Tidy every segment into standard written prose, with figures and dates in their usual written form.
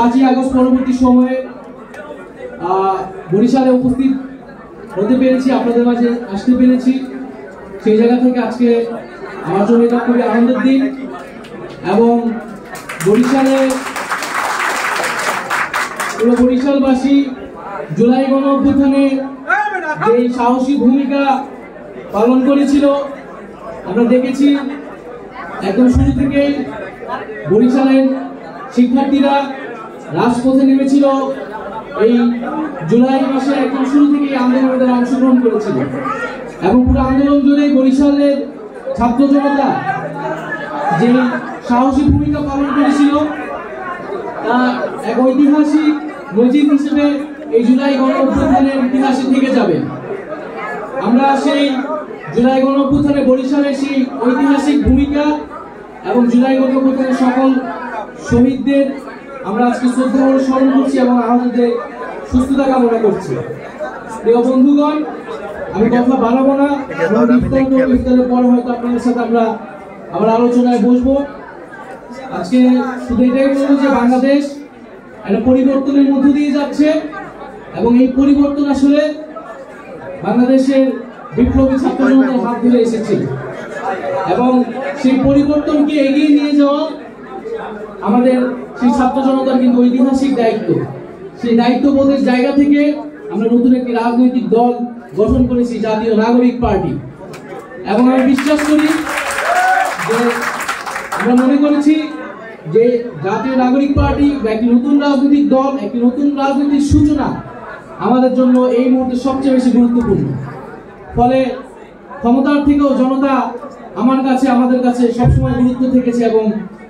5 August পরবর্তী সময়ে বরিশালে উপস্থিত হতে পেরেছি, আপনাদের মাঝে আসতে পেরেছি। সেই জায়গা থেকে আজকে আমার জন্য এটা খুবই আনন্দের দিন। এবং বরিশালে পুরো বরিশালবাসী জুলাই গণ অভ্যুত্থানে যে সাহসী ভূমিকা পালন করেছিল আমরা দেখেছি। একদম শুরু থেকেই বরিশালের শিক্ষার্থীরা রাজপথে নেমেছিল। এই জুলাই মাসে একদম শুরু থেকেই আন্দোলনে তারা অংশগ্রহণ করেছিল এবং পুরো আন্দোলন জুড়ে বরিশালের ছাত্র জনতা যে সাহসী ভূমিকা পালন করেছিল তা এক ঐতিহাসিক নজির হিসেবে এই জুলাই গণ অভ্যুত্থানের ইতিহাসে থেকে যাবে। আমরা সেই জুলাই গণ অভ্যুত্থানে বরিশালের সেই ঐতিহাসিক ভূমিকা এবং জুলাই গণ অভ্যুত্থানের সকল শহীদদের আমরা আজকে শ্রদ্ধাভরে স্মরণ করছি এবং আহতদের সুস্থতা কামনা করছি। প্রিয় বন্ধুগণ, আমি কথা বাড়াবো না, ইফতারের পর হয়তো আপনাদের সাথে আমরা আবার আলোচনায় বসবো। আজকে শুধু এটাই বলবো যে বাংলাদেশ একটা পরিবর্তনের মধ্য দিয়ে যাচ্ছে এবং এই পরিবর্তন আসলে বাংলাদেশের বিপ্লবী ছাত্র জনতার হাত ধরে এসেছে এবং সেই পরিবর্তনকে এগিয়ে নিয়ে যাওয়া আমাদের সেই ছাত্র জনতার কিন্তু ঐতিহাসিক দায়িত্ব। সেই দায়িত্ববোধের জায়গা থেকে আমরা নতুন একটি রাজনৈতিক দল গঠন করেছি, জাতীয় নাগরিক পার্টি। এবং আমি বিশ্বাস করি যে আমরা মনে করেছি যে জাতীয় নাগরিক পার্টি একটি নতুন রাজনৈতিক দল, একটি নতুন রাজনৈতিক সূচনা আমাদের জন্য এই মুহূর্তে সবচেয়ে বেশি গুরুত্বপূর্ণ। ফলে ক্ষমতার থেকেও জনতা আমাদের কাছে সবসময় গুরুত্ব থেকেছে এবং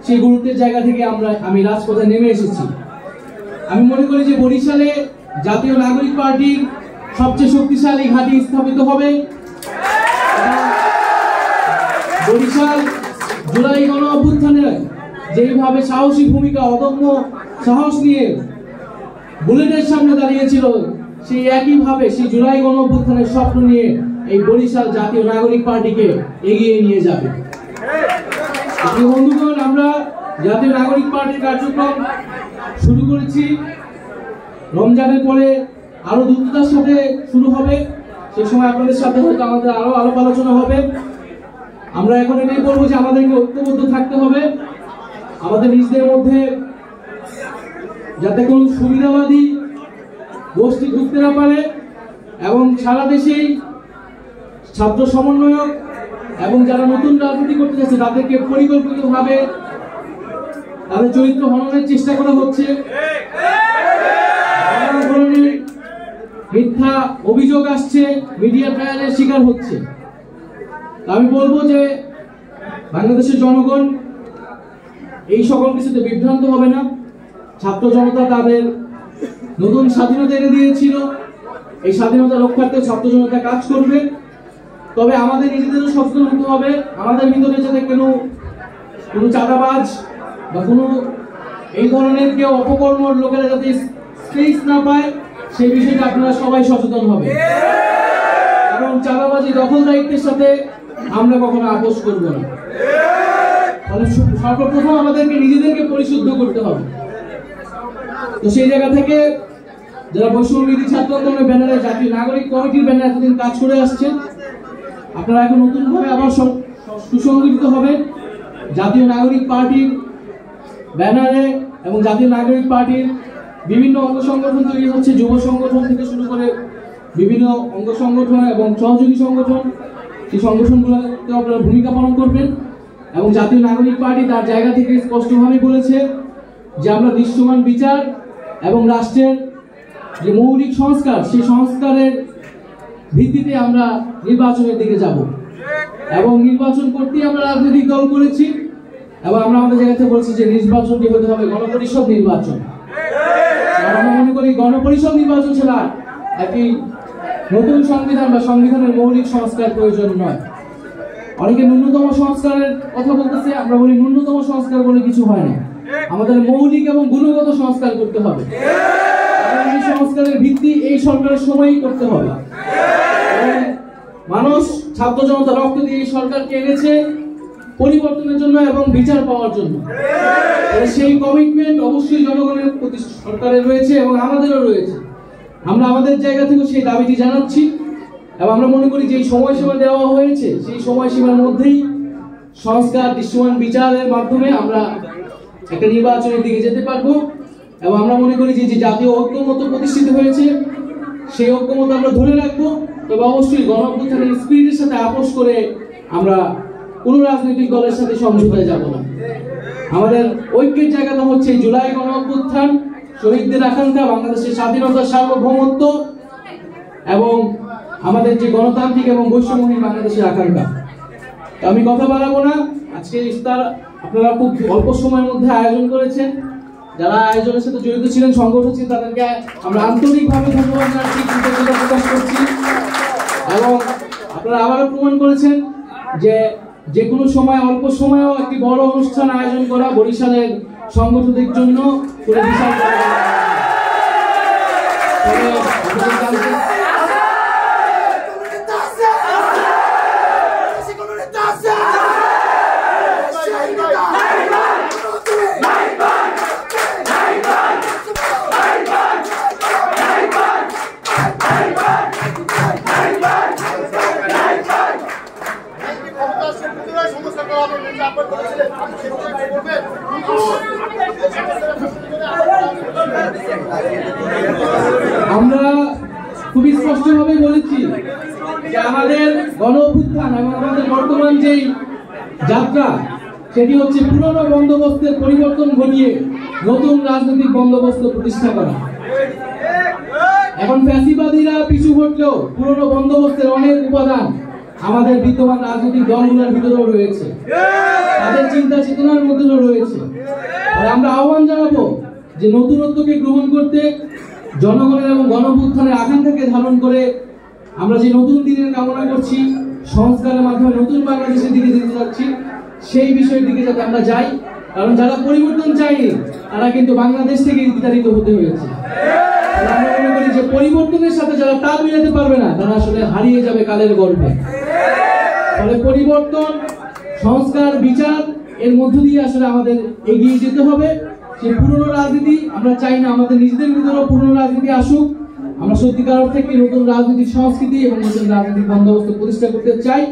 সেই গুরুত্বের জায়গা থেকে আমি রাজপথে নেমে এসেছি। আমি মনে করি যে বরিশালে জাতীয় নাগরিক পার্টির সবচেয়ে শক্তিশালী ঘাঁটি স্থাপিত হবে। বরিশাল জুলাই গণ অভ্যুত্থানে যেইভাবে সাহসী ভূমিকা, অদম্য সাহস নিয়ে বুলেটের সামনে দাঁড়িয়েছিল, সেই একইভাবে সেই জুলাই গণ অভ্যুত্থানের স্বপ্ন নিয়ে এই বরিশাল জাতীয় নাগরিক পার্টিকে এগিয়ে নিয়ে যাবে। বন্ধুগণ, আমরা জাতীয় নাগরিক পার্টির কার্যক্রম শুরু করেছি। রমজানের পরে আরো দ্রুততার সাথে শুরু হবে। সেই সময় আপনাদের সাথে হয়তো আমাদের আরো আলাপ আলোচনা হবে। আমরা এখন এটাই বলবো যে আমাদেরকে ঐক্যবদ্ধ থাকতে হবে, আমাদের নিজেদের মধ্যে যাতে কোনো সুবিধাবাদী গোষ্ঠী ঢুকতে না পারে এবং সারা দেশেই ছাত্র সমন্বয়ক এবং যারা নতুন রাজনীতি করতে যাচ্ছে তাদেরকে পরিকল্পিতভাবে তাদের চরিত্র হননের চেষ্টা করা হচ্ছে। নানা ধরনের মিথ্যা অভিযোগ আসছে, মিডিয়া ট্রায়ালের শিকার হচ্ছে। আমি বলবো যে বাংলাদেশের জনগণ এই সকল কিছুতে বিভ্রান্ত হবে না। ছাত্র জনতা তাদের নতুন স্বাধীনতা এনে দিয়েছিল, এই স্বাধীনতা রক্ষার্থে ছাত্র জনতা কাজ করবে। তবে আমাদের নিজেদেরও সচেতন হতে হবে, আমাদের ভিতরে যাতে কোনো চাঁদাবাজ বা কোনো এই ধরনের কেউ অপকর্মর লোকেরা যাতে স্পেস না পায় সেই বিষয়টা আপনারা সবাই সচেতন হবে। কারণ চাঁদাবাজি দখলদারিত্বের সাথে আমরা কখনো আপোষ করবো না। ফলে সর্বপ্রথম আমাদেরকে নিজেদেরকে পরিশুদ্ধ করতে হবে। তো সেই জায়গা থেকে যারা বৈষম্যবিরোধী ছাত্র আন্দোলনের ব্যানারে জাতীয় নাগরিক কমিটির ব্যানারে এতদিন কাজ করে আসছেন, আপনারা এখন নতুনভাবে আবার সুসংগঠিত হবেন জাতীয় নাগরিক পার্টির ব্যানারে। এবং জাতীয় নাগরিক পার্টির বিভিন্ন অঙ্গ সংগঠন তৈরি হচ্ছে, যুব সংগঠন থেকে শুরু করে বিভিন্ন অঙ্গ সংগঠন এবং সহযোগী সংগঠন। সেই সংগঠনগুলোতে আপনারা ভূমিকা পালন করবেন। এবং জাতীয় নাগরিক পার্টি তার জায়গা থেকে স্পষ্টভাবে বলেছে যে আমরা দৃশ্যমান বিচার এবং রাষ্ট্রের যে মৌলিক সংস্কার, সেই সংস্কারের ভিত্তিতে আমরা নির্বাচনের দিকে যাব এবং নির্বাচন করতেই আমরা রাজনৈতিক দল করেছি। এবং আমরা আমাদের জায়গা থেকে বলছি যে নির্বাচনটি হতে হবে গণপরিষদ নির্বাচন। আমরা মনে করি গণপরিষদ নির্বাচন ছাড়া একটি নতুন সংবিধান বা সংবিধানের মৌলিক সংস্কার প্রয়োজন নয়। অনেকে ন্যূনতম সংস্কারের কথা বলতেছে, আমরা বলি ন্যূনতম সংস্কার বলে কিছু হয় না, আমাদের মৌলিক এবং গুণগত সংস্কার করতে হবে। এই সংস্কারের ভিত্তি এই সরকারের সময়ই করতে হবে। মানুষ ছাত্র জনতা রক্ত দিয়ে এই সরকারকে এনেছে, পরিবর্তনের জন্য এবং বিচার পাওয়ার জন্য। সেই কমিটমেন্ট অবশ্যই জনগণের প্রতি সরকারের রয়েছে এবং আমাদেরও রয়েছে। আমরা আমাদের জায়গা থেকে সেই দাবিটি জানাচ্ছি এবং আমরা মনে করি যে সময়সীমা দেওয়া হয়েছে সেই সময়সীমার মধ্যেই সংস্কার, দৃশ্যমান বিচারের মাধ্যমে আমরা একটা নির্বাচনের দিকে যেতে পারবো। এবং আমরা মনে করি যে জাতীয় ঐক্যমত প্রতিষ্ঠিত হয়েছে, সেই ঐক্যমত আমরা ধরে রাখবো। তবে অবশ্যই গণঅভ্যুত্থানের স্পিরিটের সাথে আপোষ করে আমরা কোনো রাজনৈতিক দলের সাথে সমঝোতায় যাব না। আমাদের ঐক্যের জায়গাটা হচ্ছে জুলাই গণঅভ্যুত্থান, শহীদদের আকাঙ্ক্ষা, বাংলাদেশের স্বাধীনতার সার্বভৌমত্ব এবং আমাদের যে গণতান্ত্রিক এবং বৈষম্যহীন বাংলাদেশের আকাঙ্ক্ষা। আমি কথা বাড়াবো না। আজকে ইফতার আপনারা খুব অল্প সময়ের মধ্যে আয়োজন করেছেন। যারা আয়োজনের সাথে জড়িত ছিলেন, সংগঠন ছিলেন, তাদেরকে আমরা আন্তরিকভাবে ধন্যবাদ জানাচ্ছি, কৃতজ্ঞতা প্রকাশ করছি। এবং আপনারা আবারও প্রমাণ করেছেন যে কোনো সময়, অল্প সময়েও একটি বড় অনুষ্ঠান আয়োজন করা বরিশালের সংগঠকদের জন্য পুরো বিশাল। আমরা খুবই স্পষ্টভাবে বলেছি যে আমাদের গণঅভ্যুত্থান এবং আমাদের বর্তমান যে যাত্রা সেটি হচ্ছে পুরনো বন্দোবস্তের পরিবর্তন ঘটিয়ে নতুন রাজনৈতিক বন্দোবস্ত প্রতিষ্ঠা করা। এখন ফ্যাসিবাদীরা পিছু হটলেও পুরনো বন্দোবস্তের অনেক উপাদান আমাদের বিদ্যমান রাজনৈতিক দলগুলোর ভিতরেও রয়েছে, তাদের চিন্তা চেতনার মধ্যেও রয়েছে। আর আমরা আহ্বান জানাবো যে নতুনত্বকে গ্রহণ করতে, জনগণের এবং গণঅভ্যুত্থানের আকাঙ্ক্ষাকে ধারণ করে আমরা যে নতুন দিনের কামনা করছি, সংস্কারের মাধ্যমে নতুন বাংলাদেশের দিকে যেতে যাচ্ছি, সেই বিষয়ের দিকে যাতে আমরা যাই। কারণ যারা পরিবর্তন চায়নি তারা কিন্তু বাংলাদেশ থেকে বিতাড়িত হতে হয়েছে। আমরা মনে করি যে পরিবর্তনের সাথে যারা তাল মিলাতে পারবে না তারা আসলে হারিয়ে যাবে কালের গর্ভে। ফলে পরিবর্তন, সংস্কার, বিচার এর মধ্য দিয়ে আসলে আমাদের এগিয়ে যেতে হবে। সেই পুরনো রাজনীতি আমরা চাই না, আমাদের নিজেদের ভিতরেও পুরনো রাজনীতি আসুক। আমরা সত্যিকার অর্থে একটি নতুন রাজনৈতিক সংস্কৃতি এবং নতুন রাজনৈতিক বন্দোবস্ত প্রতিষ্ঠা করতে চাই।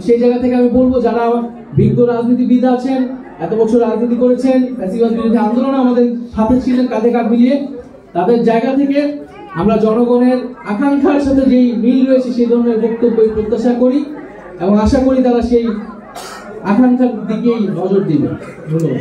সেই জায়গা থেকে আমি বলবো, যারা বিজ্ঞ রাজনীতিবিদ আছেন, এত বছর রাজনীতি করেছেন, ফ্যাসিবাদ বিরোধী আন্দোলনে আমাদের সাথে ছিলেন কাঁধে কাঁধ মিলিয়ে, তাদের জায়গা থেকে আমরা জনগণের আকাঙ্ক্ষার সাথে যেই মিল রয়েছে সেই ধরনের বক্তব্য প্রত্যাশা করি এবং আশা করি তারা সেই আকাঙ্ক্ষার দিকেই নজর দিবে। ধন্যবাদ।